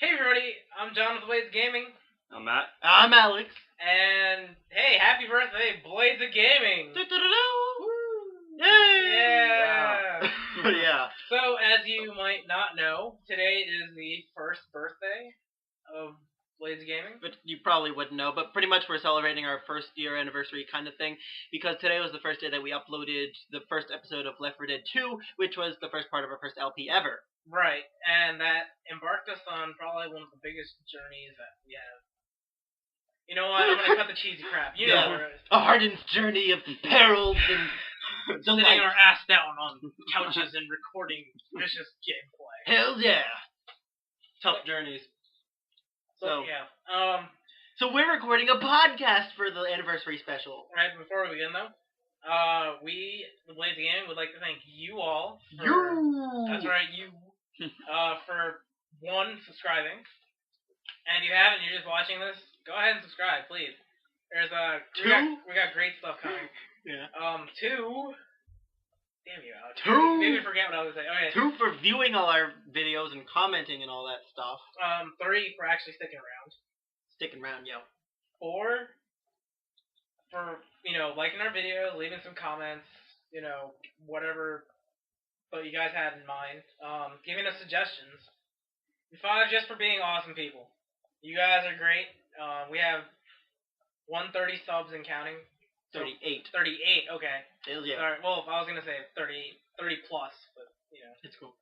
Hey everybody, I'm John with Blades Gaming. I'm Matt. I'm Alex. And hey, happy birthday, Blades of Gaming! Yay! Yeah! Yeah. So, as you might not know, today is the first birthday of Blades of Gaming. But you probably wouldn't know, but pretty much we're celebrating our first year anniversary kind of thing, because today was the first day that we uploaded the first episode of Left 4 Dead 2, which was the first part of our first LP ever. Right, and that embarked us on probably one of the biggest journeys that we have. You know what? I'm gonna cut the cheesy crap. You know where it is. A hardened journey of perils and Sitting our ass down on couches and recording vicious gameplay. Hell yeah! Tough journeys. So yeah. So we're recording a podcast for the anniversary special. Right, before we begin though, we, the Blades of Gaming, would like to thank you all. That's right, you. For one, subscribing. And if you haven't, you're just watching this, go ahead and subscribe, please. There's we got great stuff coming. Yeah. Two. Damn you, Alex. Two. Maybe forget what I was saying. Okay. 2 for viewing all our videos and commenting and all that stuff. 3 for actually sticking around. Sticking around, yo. 4 for, liking our video, leaving some comments, whatever what you guys had in mind, giving us suggestions. And 5 just for being awesome people. You guys are great. We have 130 subs and counting. 38. 38, okay. Hell yeah. Sorry, well, I was going to say 30 plus, but, It's cool.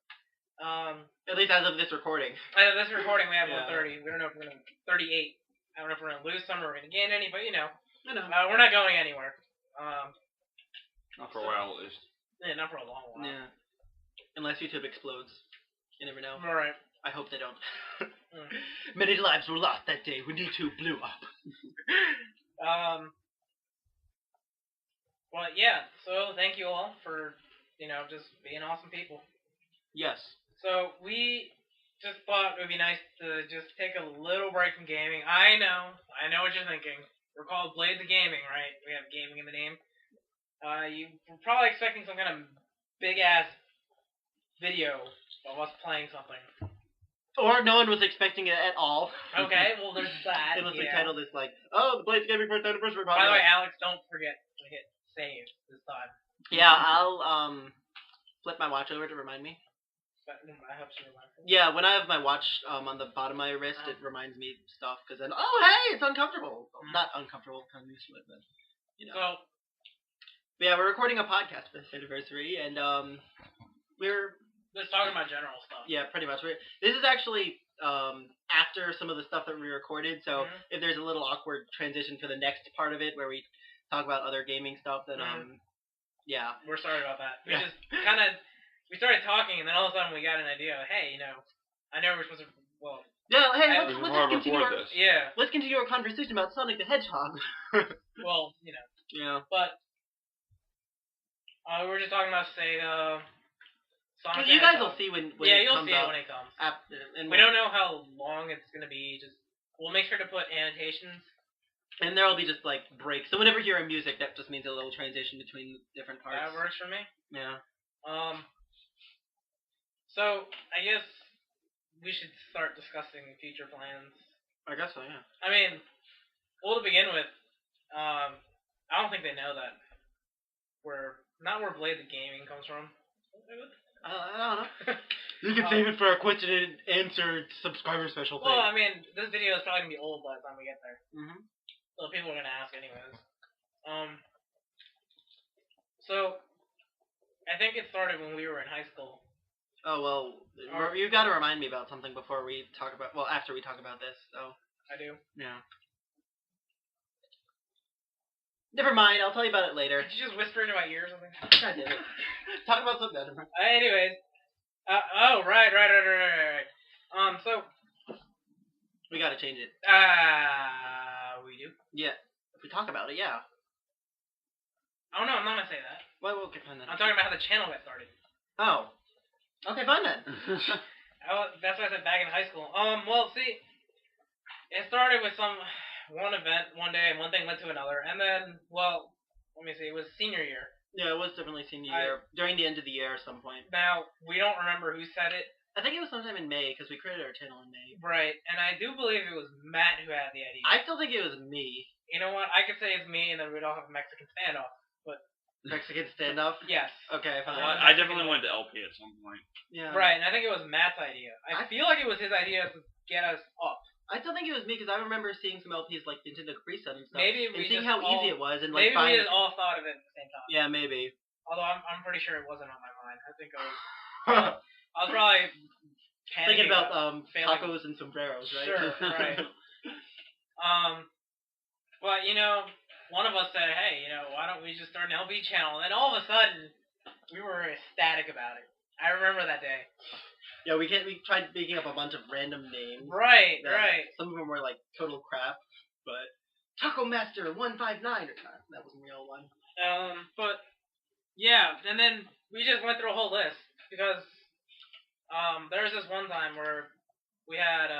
At least as of this recording. As of this recording, we have Yeah. 130. We don't know if we're going to... 38. I don't know if we're going to lose some or we're going to gain any, but, I know. we're not going anywhere. Not for a while, at least. Yeah, not for a long while. Yeah. Unless YouTube explodes. You never know. Alright. I hope they don't. Many lives were lost that day when YouTube blew up. Well, yeah, so thank you all for, just being awesome people. Yes. So, we just thought it would be nice to just take a little break from gaming. I know what you're thinking. We're called Blades of Gaming, right? We have gaming in the name. You were probably expecting some kind of big-ass video of us playing something. Or no one was expecting it at all. Okay, well, there's that. It was titled as oh, the Blades Gaming first anniversary podcast. By the way, Alex, don't forget to hit save this time. Yeah, I'll flip my watch over to remind me. I hope she reminds me. Yeah, when I have my watch on the bottom of my wrist, it reminds me stuff, because then, oh, hey, it's uncomfortable. Not uncomfortable, kind of used to it, but, So, but yeah, we're recording a podcast for this anniversary, and, we're just talking about general stuff. Yeah, pretty much. This is actually after some of the stuff that we recorded, so if there's a little awkward transition for the next part of it where we talk about other gaming stuff, then, yeah. We're sorry about that. We Yeah. just we started talking, and then all of a sudden we got an idea. Hey, I know we're supposed to, Yeah, hey, let's let's continue our conversation about Sonic the Hedgehog. well, Yeah. But, we were just talking about Sega, Sonic. You guys will see when it you'll comes see it out. when it comes. And We don't know how long it's gonna be. We'll make sure to put annotations. And there'll be just breaks. So whenever you hear music, that just means a little transition between different parts. That works for me. Yeah. So I guess we should start discussing future plans. I guess so, yeah. I mean, well, to begin with, I don't think they know that where Blades of Gaming comes from. I don't know. You can save it for a question and answer subscriber special thing. Well, I mean, this video is probably gonna be old by the time we get there. So people are gonna ask anyways. So I think it started when we were in high school. Oh, well, you've got to remind me about something before we talk about, after we talk about this, so. I do? Yeah. Never mind, I'll tell you about it later. Did you just whisper into my ear or something? I did it. Talk about something better. Anyways. Right. So. We gotta change it. We do? Yeah. If we talk about it, yeah. Oh, no, I'm not gonna say that. Well, we'll get fine then. I'm talking about how the channel got started. Oh. Okay, fine then. That's what I said back in high school. Well, see, it started with one event one day, and one thing led to another, and then, let me see, it was senior year. Yeah, it was definitely senior year, during the end of the year at some point. Now, we don't remember who said it, I think it was sometime in May because we created our channel in May. Right, and I do believe it was Matt who had the idea. I still think it was me. You know what? I could say it's me, and then we'd all have a Mexican standoff. Mexican standoff? Yes. Okay, fine. I definitely went to LP at some point. Yeah. Right, and I think it was Matt's idea. I feel like it was his idea to get us up. I still think it was me because I remember seeing some LPs like Nintendo Capri Sun and stuff. Maybe and we seeing just how easy it was and like maybe we just all thought of it at the same time. Yeah, maybe. Although I'm pretty sure it wasn't on my mind. I think I was probably thinking about failing. tacos and sombreros, right? Sure, right. But one of us said, hey, why don't we just start an LB channel? And then all of a sudden, we were ecstatic about it. I remember that day. Yeah, we tried making up a bunch of random names. Right. Some of them were like total crap, but Taco Master 159 or not. That was a real one. But yeah, and then we just went through a whole list because there was this one time where we had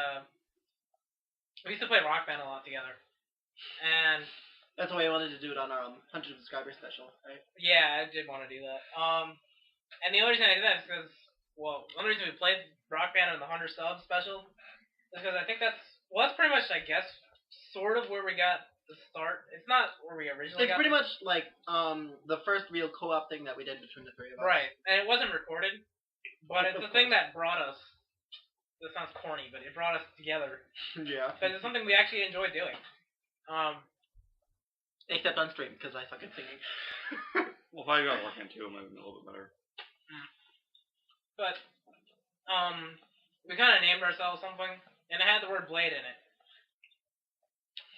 we used to play Rock Band a lot together, and that's why I wanted to do it on our 100 subscriber special, right? Yeah, I did want to do that. And the only reason I did that is because, well, one reason we played Rock Band on the 100 sub special is because I think that's pretty much, I guess, sort of where we got the start. It's not where we originally got. It's pretty much like the first real co-op thing that we did between the three of us. Right, and it wasn't recorded, but it's the thing that brought us. This sounds corny, but it brought us together. Yeah. Because it's something we actually enjoyed doing. Except on stream, because I suck at singing. Well, if I got working too, it might have been a little bit better. But, we kind of named ourselves something, and it had the word Blade in it.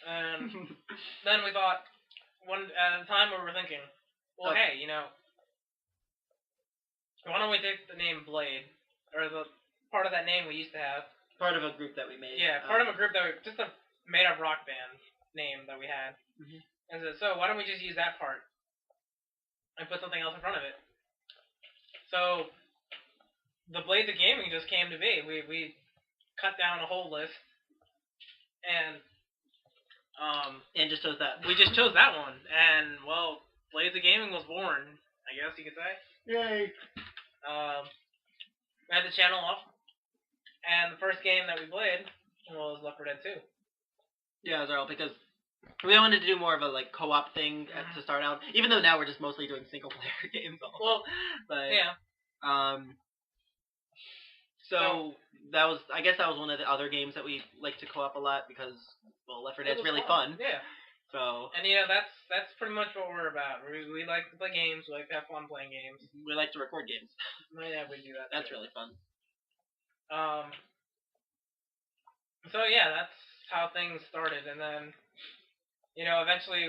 And then we thought, at a time we were thinking, well, hey, why don't we take the name Blade, or the part of that name we used to have. Part of a group that we made. Yeah, part of a group that just a made-up rock band name that we had. Mm-hmm. And so why don't we just use that part and put something else in front of it? So the Bladesofgaming just came to be. We cut down a whole list and just chose that. We just chose that one, and well, Bladesofgaming was born, I guess you could say. Yay! We had the channel up, and the first game that we played was Left 4 Dead 2. Yeah, it was all because we wanted to do more of a like co-op thing to start out. Even though now we're just mostly doing single player games. Well, but yeah. So that was, I guess that was one of the other games that we like to co-op a lot because, well, Left 4 Dead's really fun. Yeah. So. And that's pretty much what we're about. We like to play games. We like to have fun playing games. We like to record games. Yeah, we do that. That's really fun. So yeah, that's how things started, and then eventually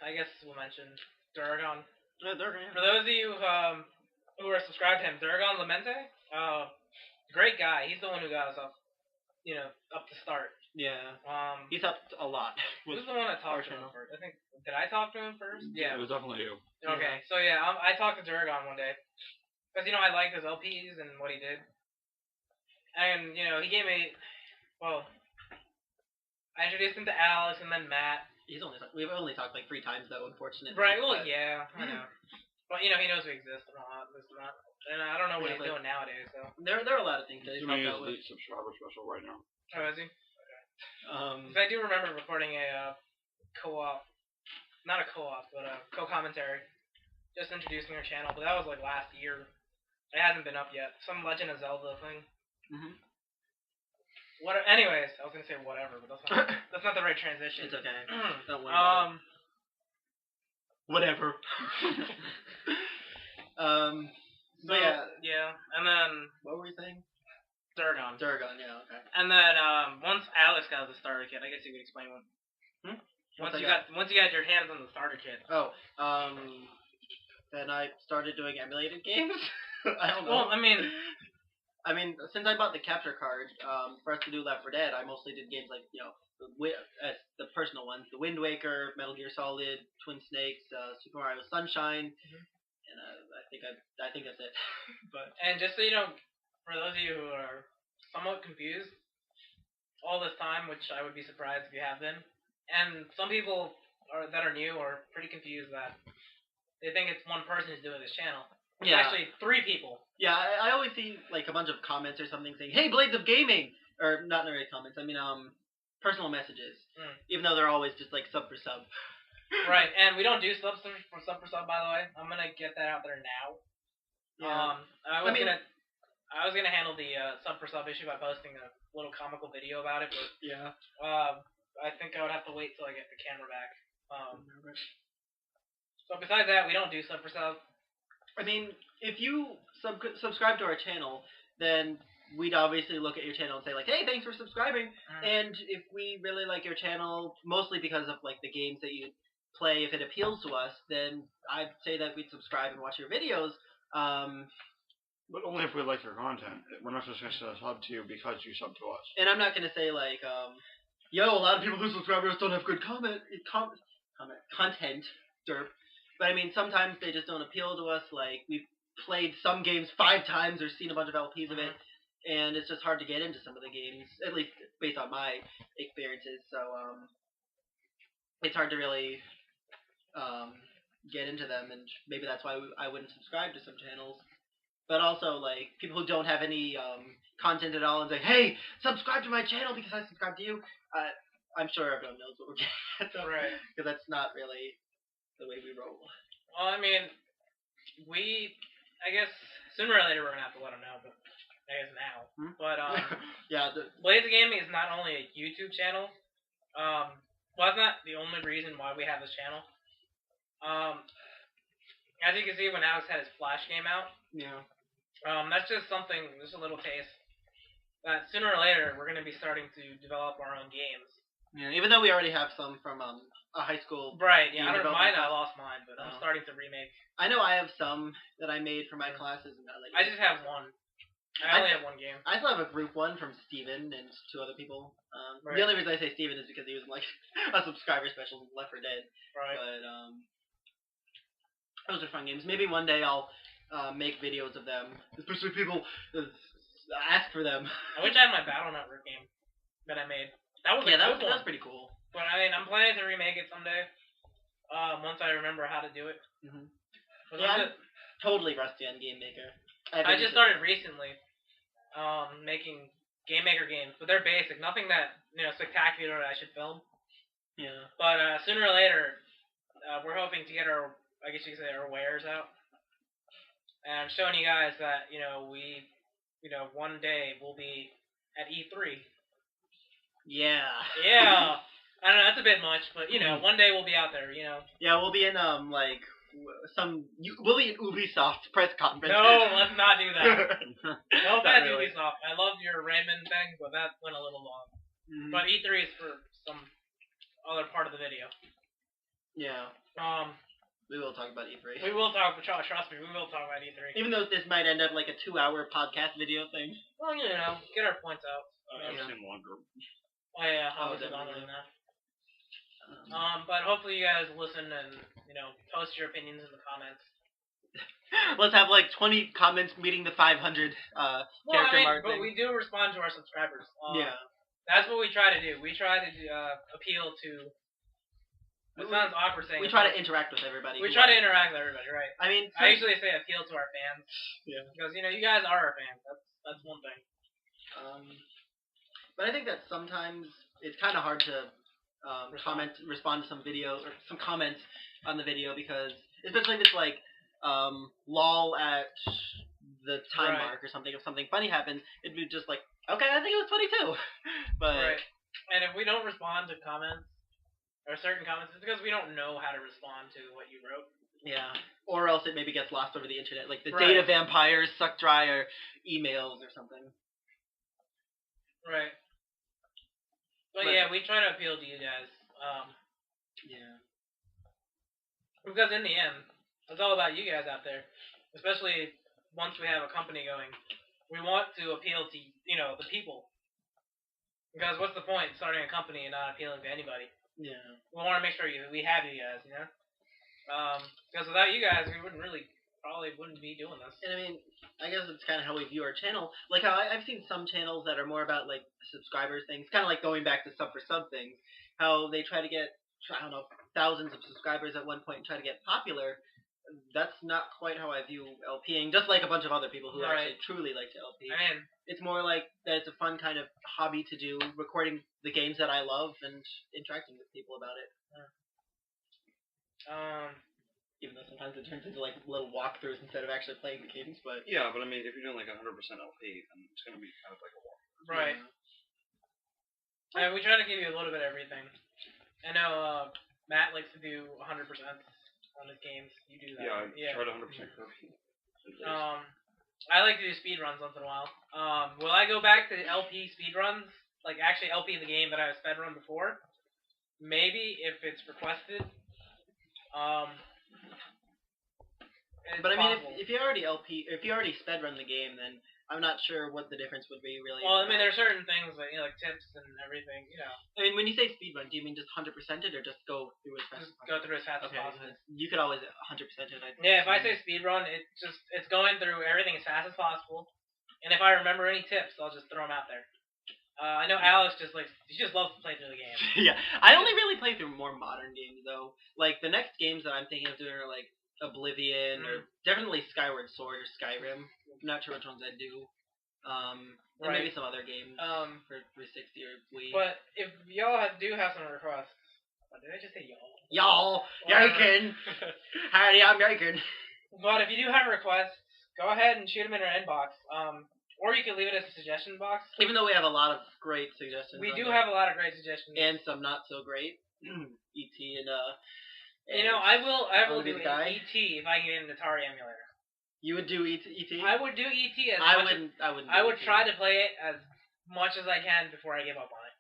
I guess we'll mention Duragon. Yeah, Duragon. For those of you who are subscribed to him, Duragon Lamente, great guy. He's the one who got us up, up to start. Yeah. He's helped a lot. Who's the one that talked to him first? I think, did I talk to him first? Yeah. It was definitely you. Okay, so yeah, I talked to Duragon one day. Because, I liked his LPs and what he did. And, he gave me, well, I introduced him to Alex and then Matt. We've only talked like 3 times though, unfortunately. Right, well, yeah, I know. But, he knows we exist and all that, this and that. And I don't know what he's doing nowadays, so. There are a lot of things that he's doing helped out with. his subscriber special right now. Oh, is he? Because I do remember recording a co-op, not a co-op, but a co-commentary, just introducing our channel, but that was like last year. It hasn't been up yet. Some Legend of Zelda thing. Mm-hmm. Anyways, I was gonna say whatever, but that's not the right transition. It's okay. Don't worry about it. Whatever. So, yeah, and then what were we saying? Duragon, yeah, okay. And then once Alex got the starter kit, I guess you could explain what. Once you got your hands on the starter kit. Oh, then I started doing emulated games. I don't know. Well, I mean, since I bought the capture card for us to do Left 4 Dead, I mostly did games like the personal ones, the Wind Waker, Metal Gear Solid, Twin Snakes, Super Mario Sunshine, and I think that's it. And just so you know, for those of you who are somewhat confused, all this time, which I would be surprised if you have been, and some people that are new are pretty confused that they think it's one person who's doing this channel. It's Yeah. actually 3 people. Yeah, I always see like a bunch of comments or something saying, "Hey, Blades of Gaming," or not really comments. I mean, personal messages. Mm. Even though they're always just like sub for sub. Right, and we don't do sub for sub, by the way. I'm gonna get that out there now. Yeah. I was gonna handle the sub for sub issue by posting a little comical video about it, but Yeah. I think I would have to wait till I get the camera back. So besides that, we don't do sub for sub. I mean, if you subscribe to our channel, then we'd obviously look at your channel and say like, "Hey, thanks for subscribing." And if we really like your channel, mostly because of like the games that you play, if it appeals to us, then I'd say that we'd subscribe and watch your videos. But only if we like your content. We're not just going to sub to you because you sub to us. And I'm not gonna say like, "Yo, a lot of people who subscribe to us don't have good content, derp." But I mean, sometimes they just don't appeal to us. Like, we've played some games 5 times or seen a bunch of LPs of it, and it's just hard to get into some of the games, at least based on my experiences. So, it's hard to really get into them, and maybe that's why I wouldn't subscribe to some channels. But also, like, people who don't have any content at all and say, "Hey, subscribe to my channel because I subscribe to you," I'm sure everyone knows what we're getting at, though, Right. because that's not really the way we roll. Well, I mean, I guess sooner or later we're gonna have to let them know, but I guess now. But yeah, Bladesofgaming is not only a YouTube channel. Well, that's not the only reason why we have this channel. As you can see, when Alex had his Flash game out, yeah, that's just a little taste. That sooner or later we're gonna be starting to develop our own games. yeah. Even though we already have some from a high school. Right. Yeah. game I don't mine. I development lost mine, but I'm starting to remake. I know I have some that I made for my classes, and I just have one. I only have one game. I still have a group one from Steven and 2 other people. Right. The only reason I say Steven is because he was in like a subscriber special in Left 4 Dead. Right. But those are fun games. Maybe one day I'll make videos of them, especially people ask for them. I wish I had my Battle Network game that I made. That was that was pretty cool. But I mean, I'm planning to remake it someday. Once I remember how to do it. Yeah, I'm totally rusty on Game Maker. I just started recently making Game Maker games, but they're basic. Nothing that spectacular that I should film. Yeah. But sooner or later, we're hoping to get our, I guess you could say, our wares out. And I'm showing you guys that we, one day we'll be at E3. Yeah. Yeah. I don't know, that's a bit much, but one day we'll be out there, Yeah, we'll be in we'll be in Ubisoft press conference. No, let's not do that. No offense, really. Ubisoft. I love your Raymond thing, but that went a little long. But E3 is for some other part of the video. Yeah. We will talk about E3. We will talk, trust me, we will talk about E3. Even though this might end up like a 2-hour podcast video thing. Well, get our points out. I've seen longer. Oh yeah, obviously longer than that. But hopefully you guys listen and, post your opinions in the comments. Let's have like 20 comments meeting the 500 character mark but thing. we do respond to our subscribers. Yeah. That's what we try to do. We try to appeal to... It sounds awkward saying we try to interact with everybody. We try to interact with everybody, right? I mean... I usually say appeal to our fans. Yeah. Because, you guys are our fans. That's one thing. But I think that sometimes it's kind of hard to respond to some videos or some comments on the video, because especially if it's like lol at the time mark or something. If something funny happens, it'd be just like, okay, I think it was funny too. But and if we don't respond to comments or certain comments, it's because we don't know how to respond to what you wrote. Yeah. Or else it maybe gets lost over the internet, like the data vampires suck dry our emails or something. Right. But yeah, we try to appeal to you guys. Yeah. Because in the end, it's all about you guys out there. Especially once we have a company going. We want to appeal to, the people. Because what's the point in starting a company and not appealing to anybody? Yeah. We want to make sure we have you guys, Because without you guys, we probably wouldn't be doing this. And I mean, I guess it's kind of how we view our channel. Like how I've seen some channels that are more about like subscribers things, kind of like going back to sub for sub things. How they try to get, I don't know, thousands of subscribers at one point and try to get popular. that's not quite how I view LPing. Just like a bunch of other people who Right. actually truly like to LP. I mean, It's more like that it's a fun kind of hobby to do, recording the games that I love and interacting with people about it. Even though sometimes it turns into like little walkthroughs instead of actually playing the games, but Yeah, but I mean, if you're doing like 100% LP, then it's gonna be kind of like a walk. right. And we try to give you a little bit of everything. I know Matt likes to do 100% on his games. You do that. Yeah, I tried 100% Kirby. I like to do speed runs once in a while. Will I go back to LP speed runs? Like actually LP the game that I was sped run before? Maybe if it's requested. But I mean, possible. if you already if you already sped run the game, then I'm not sure what the difference would be really. Well, I mean, there are certain things like like tips and everything. I mean, when you say speed run, do you mean just 100% it or just go through as fast Just as possible? go through as fast as Okay, possible. you could always 100% it. Yeah, if I say speed run, it's going through everything as fast as possible. And if I remember any tips, I'll just throw them out there. I know Alex she just loves to play through the game. Yeah, I only really play through more modern games though. Like the next games that I'm thinking of doing are like Oblivion or definitely Skyward Sword or Skyrim. I'm not sure which ones I do. And maybe some other games for 360 or Wii. But if y'all do have some requests, did I just say y'all? Y'all, American. Howdy, I'm American. But if you do have requests, go ahead and shoot them in our inbox. Or you can leave it as a suggestion box. Even though we have a lot of great suggestions. We do have a lot of great suggestions. And some not so great. E.T. and I will do the guy. E.T. if I get an Atari emulator. You would do E.T.? I would do E.T. as I much wouldn't. I would try to play it as much as I can before I give up on it.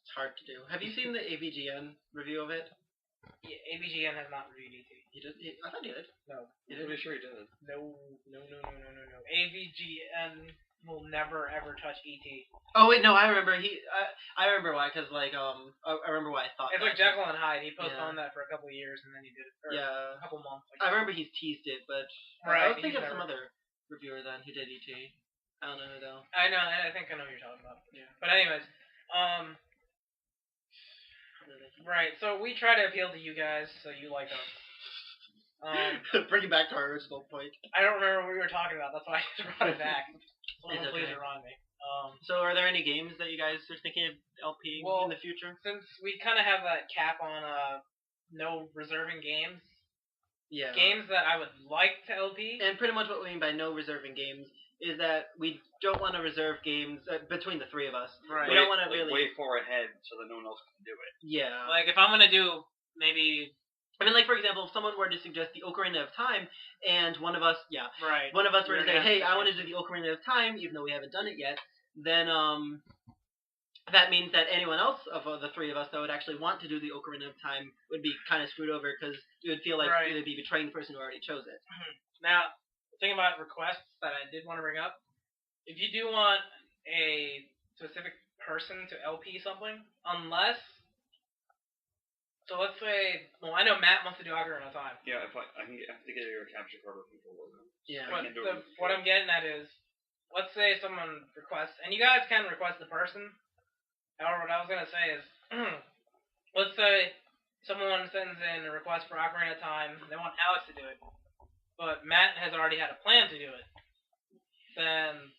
It's hard to do. Have you seen the AVGN review of it? Yeah, AVGN has not reviewed E.T. He did. I thought he did. No. I'm pretty sure he did. No. AVGN will never ever touch ET. Oh wait, no, I remember I remember why, cause like I remember why I thought. It's like Jekyll and Hyde. He postponed that for a couple of years and then he did it. Or a couple months. I remember he's teased it, but I was thinking of some other reviewer then who did ET. I don't know though. I know. I think I know what you're talking about. Yeah. But anyways, right. So we try to appeal to you guys, so you like us. Bring it back to our original point. I don't remember what we were talking about. That's why I just brought it back. Someone please remind me. So are there any games that you guys are thinking of LP in the future? Since we kind of have that cap on no reserving games. Yeah. Games that I would like to LP. And pretty much what we mean by no reserving games is that we don't want to reserve games between the three of us. Right. We don't want to really way far ahead so that no one else can do it. Yeah. Like if I'm gonna do maybe. I mean, like for example, if someone were to suggest the Ocarina of Time, and one of us were to say, "Hey, I want to do the Ocarina of Time," even though we haven't done it yet, then that means that anyone else of the three of us that would actually want to do the Ocarina of Time would be kind of screwed over because it would feel like it would be betraying the person who already chose it. Now, the thing about requests that I did want to bring up, if you do want a specific person to LP something, unless. So let's say, well, I know Matt wants to do Ocarina of Time. Yeah, if I have to get your capture card or people will. Yeah. But what I'm getting at is, let's say someone requests, and you guys can request the person. However, what I was gonna say is, let's say someone sends in a request for Ocarina of Time. They want Alex to do it, but Matt has already had a plan to do it. Then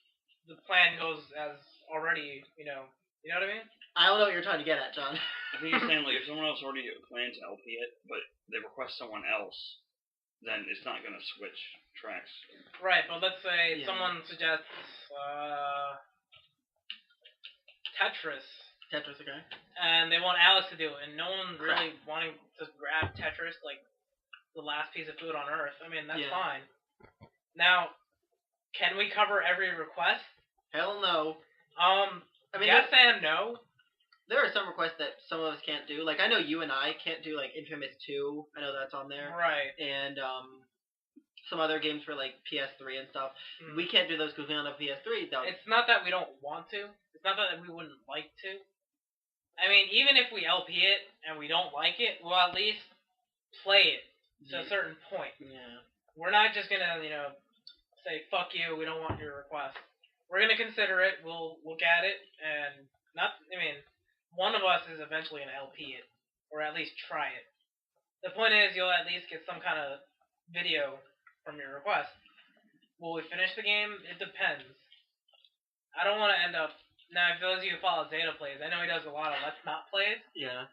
the plan goes as already, you know what I mean? I don't know what you're trying to get at, John. I think you're saying like if someone else already planned to LP it, but they request someone else, then it's not gonna switch tracks. Right, but let's say someone suggests Tetris. Tetris, okay. And they want Alex to do it, and no one really wanting to grab Tetris like the last piece of food on Earth. I mean, that's fine. Now, can we cover every request? Hell no. I mean, yes and no. There are some requests that some of us can't do. Like, I know you and I can't do, like, Infamous 2. I know that's on there. Right. And, some other games for, like, PS3 and stuff. We can't do those because we don't have PS3. It's not that we don't want to. It's not that we wouldn't like to. I mean, even if we LP it and we don't like it, we'll at least play it to a certain point. Yeah. We're not just gonna, say, fuck you, we don't want your request. We're gonna consider it, we'll look at it, and one of us is eventually gonna LP it, or at least try it. The point is, you'll at least get some kind of video from your request. Will we finish the game? It depends. I don't want to end up... Now, if those of you who follow Zeta plays, I know he does a lot of Let's Not plays. Yeah.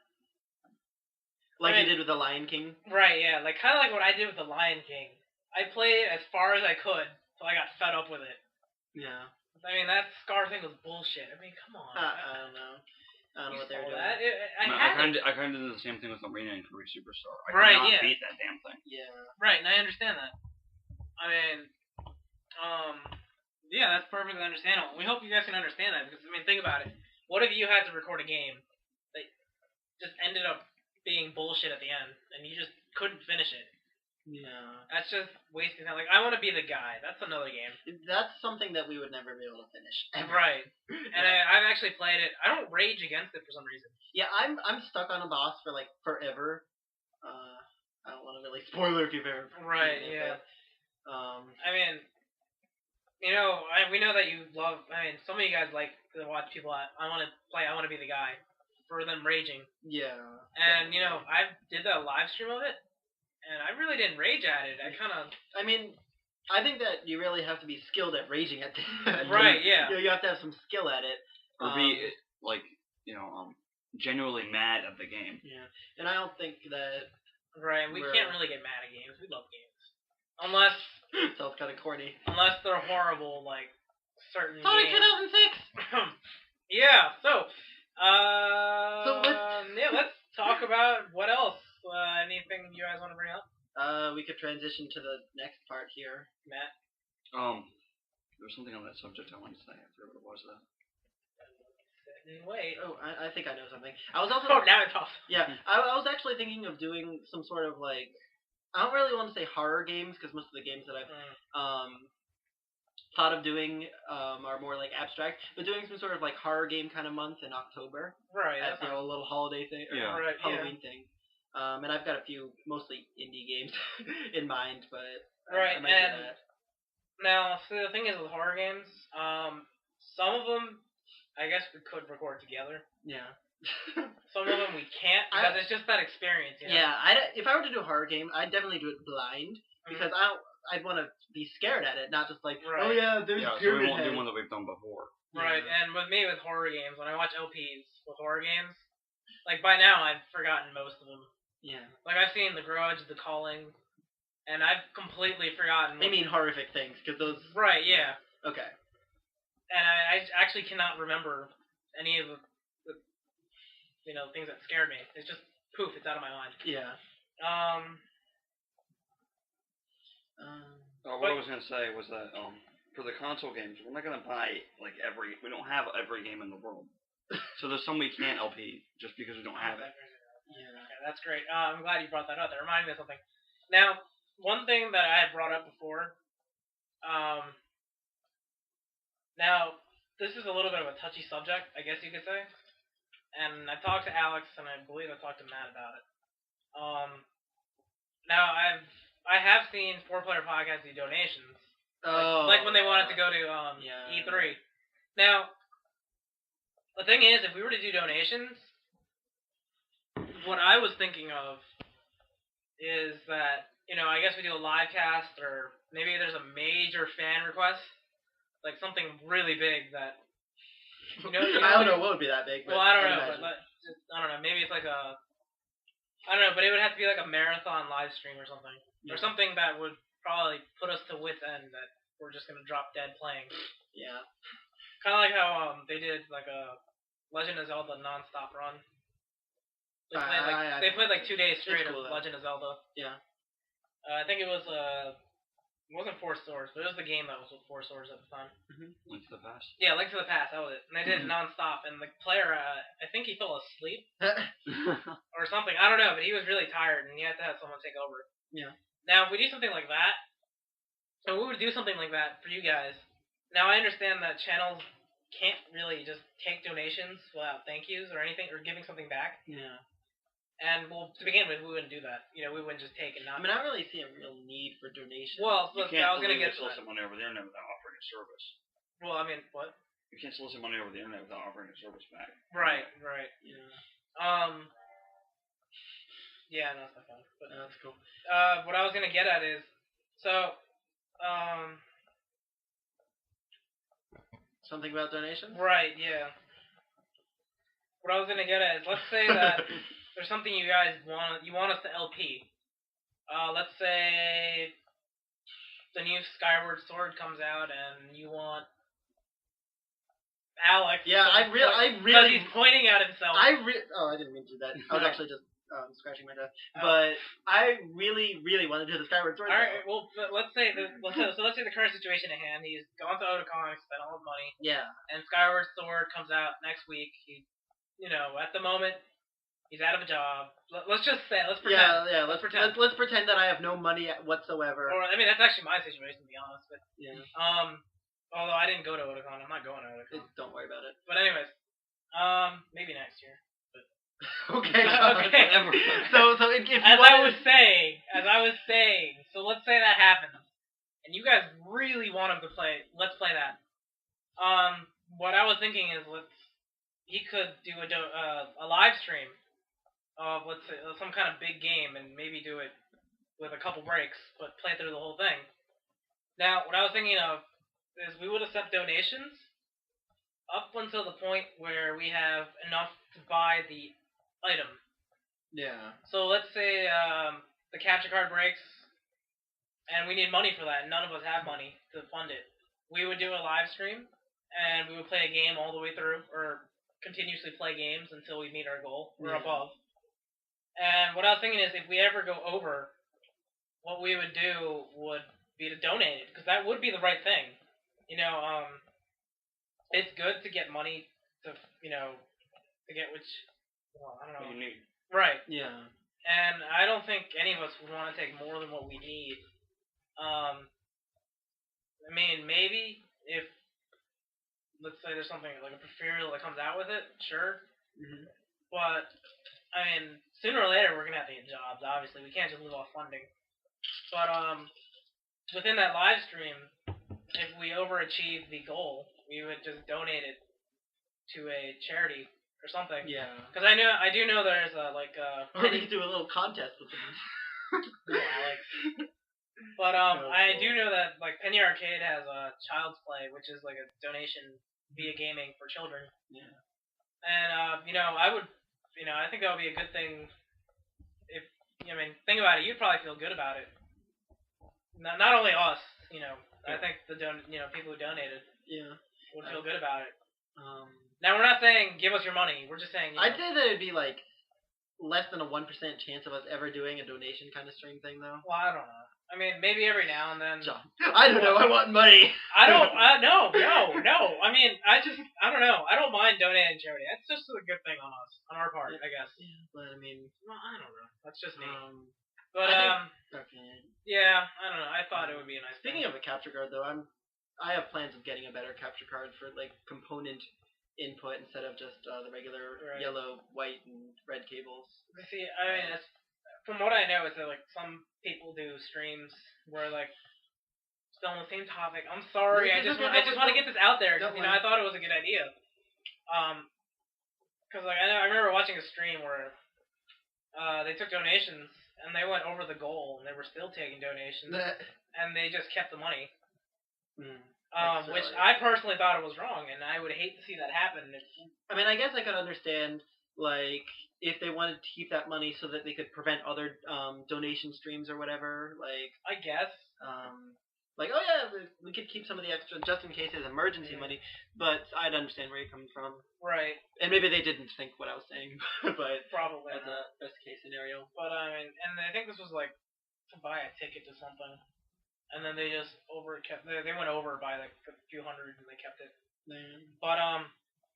Like I you did with the Lion King? Right, yeah. Like, kind of like what I did with the Lion King. I played as far as I could, so I got fed up with it. Yeah. I mean, that Scar thing was bullshit. I mean, come on. I don't know. I don't know what they were doing. That? I kind of did the same thing with Arena and Kirby Superstar. I Right, could not yeah. beat that damn thing. Yeah. Right, and I understand that. I mean, yeah, that's perfectly understandable. We hope you guys can understand that, because, I mean, think about it. What if you had to record a game that just ended up being bullshit at the end, and you just couldn't finish it? Yeah. That's just wasting time. Like, I want to be the guy. That's another game. That's something that we would never be able to finish. Ever. Right. And I've actually played it. I don't rage against it for some reason. Yeah, I'm stuck on a boss for like forever. I don't want to really spoiler if you've ever. Right. It, Yeah. But, I mean, you know, we know that you love. I mean, some of you guys like to watch people. I want to play. I want to be the guy. For them raging. Yeah. And you know, I did the live stream of it. And I really didn't rage at it. I mean, I think that you really have to be skilled at raging at that. Right, yeah. You have to have some skill at it. Or be, like, genuinely mad at the game. Yeah. And I don't think that... Right, we can't really get mad at games. We love games. Unless... Sounds kind of corny. Unless they're horrible, like, certain Sonic games. 2006! Yeah, so let's talk about what else. Anything you guys want to bring up? We could transition to the next part here. Matt? There was something on that subject I wanted to say. I forgot what it was, though. Wait. Oh, I think I know something. I was also... Oh, now it's off. Yeah, I was actually thinking of doing some sort of, like... I don't really want to say horror games, because most of the games that I've thought of doing are more, like, abstract, but doing some sort of, like, horror game kind of month in October. Right. As, a little holiday thing, or right, Halloween thing. And I've got a few, mostly indie games in mind, but right, I might and do that. Now, so the thing is with horror games, some of them, I guess we could record together. Yeah. Some of them we can't, because it's just that experience, you know? Yeah, if I were to do a horror game, I'd definitely do it blind, because I'd want to be scared at it, not just like, oh yeah, there's so we Pyramid won't Head. do one that we've done before. Right, and with me with horror games, when I watch LPs with horror games, like by now I've forgotten most of them. Yeah. Like I've seen The Grudge, The Calling, and I've completely forgotten. I mean horrific things, because those... Right, yeah. Okay. And I actually cannot remember any of the things that scared me. It's just, poof, it's out of my mind. Yeah. What I was going to say was that, for the console games, we're not going to buy, like, we don't have every game in the world. So there's some we can't LP, just because we don't have it. Yeah. Okay, that's great. I'm glad you brought that up. That reminded me of something. Now, one thing that I had brought up before, now, this is a little bit of a touchy subject, I guess you could say. And I talked to Alex, and I believe I talked to Matt about it. Now, I have seen 4-player podcasts do donations. Like when they wanted to go to E3. Now, the thing is, if we were to do donations, what I was thinking of is that, I guess we do a live cast, or maybe there's a major fan request, like something really big that, I don't know what would be that big. Well, I don't know, but I don't know, maybe it's like I don't know, but it would have to be like a marathon live stream or something. Yeah. Or something that would probably put us to wit's end, that we're just going to drop dead playing. Yeah. Kind of like how they did like a Legend of Zelda non-stop run. They played like 2 days straight of Legend of Zelda. Yeah. I think it was it wasn't Four Swords, but it was the game that was with Four Swords at the time. Link to the Past. Yeah, Link to the Past, that was it. And they did it non-stop, and the player, I think he fell asleep or something. I don't know, but he was really tired, and he had to have someone take over. Yeah. Now, if we do something like that, so we would do something like that for you guys. Now, I understand that channels can't really just take donations without thank yous or anything, or giving something back. Yeah. And, well, to begin with, we wouldn't do that. We wouldn't just take and not... I mean, I don't really see a real need for donations. Well, you I was going to get to solicit money over the internet without offering a service. Well, I mean, what? You can't solicit money over the internet without offering a service back. Right. Yeah. Yeah, no, it's not fun. But That's cool. what I was gonna get at is, so, Something about donations? right, yeah. What I was gonna get at is, let's say that there's something you guys want us to LP. Let's say the new Skyward Sword comes out and you want Alex. Yeah, I really. Because he's pointing at himself. I didn't mean to do that. I was actually just scratching my chest. But I really, really want to do the Skyward Sword. Alright, well, let's say the current situation at hand. He's gone to Otakon, spent all his money. Yeah. And Skyward Sword comes out next week. He, at the moment, he's out of a job. Let's just say, let's pretend. Yeah, let's pretend. Let's pretend that I have no money whatsoever. Or, I mean, that's actually my situation, to be honest. But, yeah. Although I didn't go to Otakon. I'm not going to Otakon. Don't worry about it. But anyways, maybe next year. But okay. Okay. So if you as I was saying, so let's say that happens, and you guys really want him to play. Let's play that. What I was thinking is he could do a live stream of, let's say, some kind of big game, and maybe do it with a couple breaks, but play through the whole thing. Now, what I was thinking of is we would accept donations up until the point where we have enough to buy the item. Yeah. So let's say the capture card breaks, and we need money for that, and none of us have money to fund it. We would do a live stream, and we would play a game all the way through, or continuously play games until we meet our goal, or above. And what I was thinking is, if we ever go over, what we would do would be to donate it, because that would be the right thing. It's good to get money to get which, I don't know. What you need. Right. Yeah. And I don't think any of us would want to take more than what we need. I mean, maybe if, let's say there's something like a peripheral that comes out with it, sure. Mm-hmm. But, I mean, sooner or later we're going to have to get jobs, obviously. We can't just live off funding. But, within that live stream, if we overachieve the goal, we would just donate it to a charity or something. Yeah. Because I do know there's or we could do a little contest with them. No, Alex. But I do know that Penny Arcade has Child's Play, which is like a donation via gaming for children. Yeah. And I think that would be a good thing. If think about it, you'd probably feel good about it. Not only us, I think people who donated would feel good about it. Now we're not saying give us your money. We're just saying. I'd say that it'd be less than a 1% chance of us ever doing a donation kind of stream thing, though. Well, I don't know. I mean, maybe every now and then. John, I don't know. I want money. I don't. No. I mean, I don't know. I don't mind donating to charity. That's just a good thing on our part, I guess. Yeah, but I mean, well, I don't know. That's just me. But okay. Yeah, I don't know. I thought it would be a nice. Speaking of a capture card, though, I have plans of getting a better capture card for component input instead of just the regular yellow, white, and red cables. See, I mean, from what I know, is that some people do streams where still on the same topic. I'm sorry, I just want to get this out there because I thought it was a good idea. Because I remember watching a stream where they took donations and they went over the goal and they were still taking donations and they just kept the money. Which I personally thought it was wrong, and I would hate to see that happen. I mean, I guess I could understand, if they wanted to keep that money so that they could prevent other donation streams or whatever, I guess. Oh yeah, we could keep some of the extra just in case there's emergency money, but I'd understand where you're coming from. Right. And maybe they didn't think what I was saying, but probably that's a best case scenario. But and I think this was to buy a ticket to something. And then they just they went over by a few hundred and they kept it. But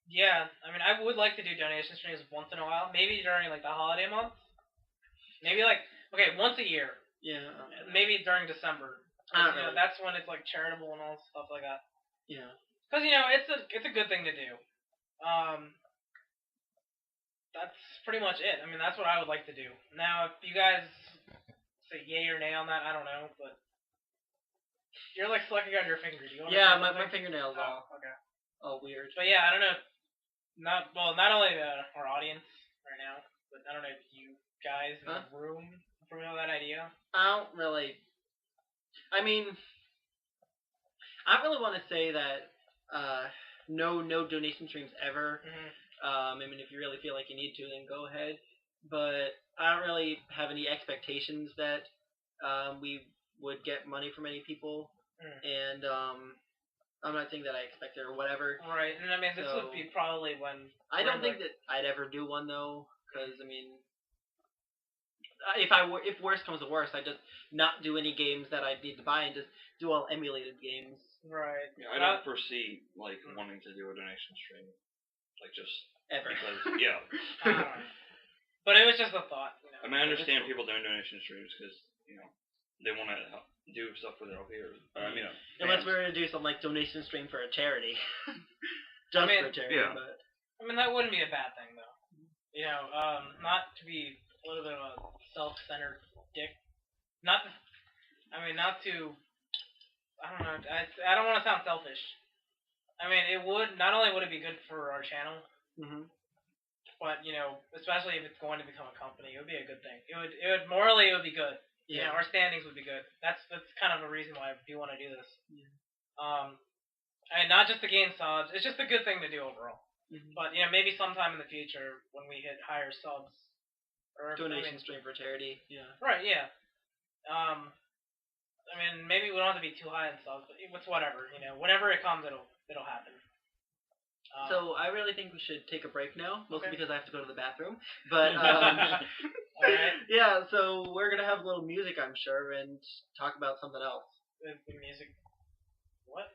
yeah, I mean, I would like to do donation streams once in a while. Maybe during the holiday months. Maybe once a year. Yeah. Maybe during December. That's when it's charitable and all stuff like that. Yeah. Because it's a good thing to do. That's pretty much it. I mean, that's what I would like to do. Now, if you guys say yay or nay on that, I don't know, but. You're sucking on your finger. Do you want to my fingernails are okay. all weird. But yeah, I don't know. Not only our audience right now, but I don't know if you guys in the room from that idea? I don't really. I mean, I don't really want to say that no donation streams ever. I mean, if you really feel like you need to, then go ahead. But I don't really have any expectations that we would get money from any people, and I'm not saying that I expect it or whatever. Right, and I mean, this would be probably when... I don't think that I'd ever do one, though, because, I mean, if worst comes to worst, I'd just not do any games that I'd need to buy and just do all emulated games. Right. Yeah, I don't foresee, like, wanting to do a donation stream. Like, just... Ever. Because, yeah. I don't know. But it was just a thought, you know. I mean, I understand people doing donation streams because, you know, they want to do stuff for their peers. I mean, unless we were to do some like donation stream for a charity, just for a charity. Yeah. But I mean, that wouldn't be a bad thing, though. You know, not to be a little bit of a self-centered dick. Not to. I don't know. I don't want to sound selfish. I mean, it would not only would it be good for our channel, but you know, especially if it's going to become a company, it would be a good thing. It would morally it would be good. Yeah, you know, our standings would be good. That's kind of a reason why I do want to do this. Yeah. I mean, not just to gain subs. It's just a good thing to do overall. But you know, maybe sometime in the future when we hit higher subs or donation stream for charity. Yeah. Right. Yeah. I mean, maybe we don't have to be too high in subs, but it's whatever. You know, whenever it comes, it'll happen. So I really think we should take a break now, mostly because I have to go to the bathroom. But Alright. Yeah, so we're gonna have a little music, I'm sure, and talk about something else. The music. What?